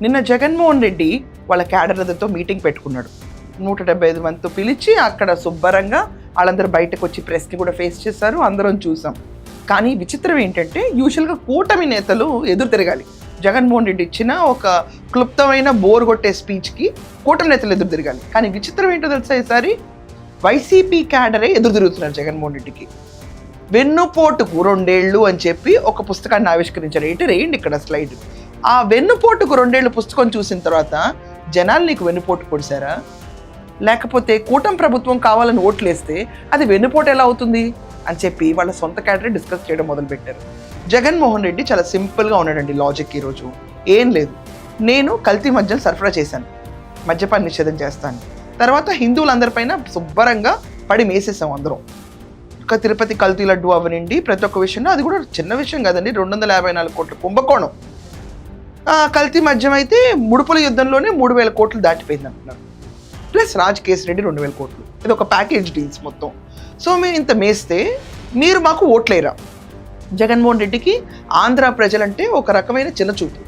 నిన్న జగన్మోహన్ రెడ్డి వాళ్ళ క్యాడర్లతో మీటింగ్ పెట్టుకున్నాడు. 175 మందితో పిలిచి అక్కడ శుభ్రంగా వాళ్ళందరూ బయటకు వచ్చి ప్రెస్ని కూడా ఫేస్ చేశారు, అందరం చూసాం. కానీ విచిత్రం ఏంటంటే యూజువల్గా కూటమి నేతలు ఎదురు తిరగాలి. జగన్మోహన్ రెడ్డి ఇచ్చిన ఒక క్లుప్తమైన బోర్ కొట్టే స్పీచ్కి కూటమి నేతలు ఎదురు తిరగాలి. కానీ విచిత్రం ఏంటో తెలుసా, ఈసారి వైసీపీ క్యాడరే ఎదురు తిరుగుతున్నారు జగన్మోహన్ రెడ్డికి. వెన్నుపోటుకు 2 ఏళ్ళు అని చెప్పి ఒక పుస్తకాన్ని ఆవిష్కరించారు. రేయండి ఇక్కడ స్లైడ్. ఆ వెన్నుపోటుకు 2 ఏళ్ళు పుస్తకం చూసిన తర్వాత జనాలు నీకు వెన్నుపోటు పొడిచారా, లేకపోతే కూటమి ప్రభుత్వం కావాలని ఓట్లేస్తే అది వెన్నుపోటు ఎలా అవుతుంది అని చెప్పి వాళ్ళ సొంత క్యాడరే డిస్కస్ చేయడం మొదలుపెట్టారు. జగన్మోహన్ రెడ్డి చాలా సింపుల్గా ఉన్నాడండి లాజిక్ ఈరోజు. ఏం లేదు, నేను కల్తీ మద్యం సరఫరా చేశాను, మద్యపాన నిషేధం చేస్తాను, తర్వాత హిందువులందరిపైన శుభ్రంగా పడి మేసేసాం అందరం. ఒక తిరుపతి కల్తీ లడ్డు అవనండి, ప్రతి ఒక్క విషయంలో, అది కూడా చిన్న విషయం కాదండి, 254 కోట్ల కుంభకోణం. కల్తీ మద్యం అయితే ముడుపుల యుద్ధంలోనే 3000 కోట్లు దాటిపోయింది అంటున్నారు. ప్లస్ రాజ్ కేసు రెడ్డి 2000 కోట్లు. ఇది ఒక ప్యాకేజ్ డీల్స్ మొత్తం. సో మేము ఇంత మేస్తే మీరు మాకు ఓట్లేరా? జగన్మోహన్ రెడ్డికి ఆంధ్ర ప్రజలంటే ఒక రకమైన చిన్నచూపు.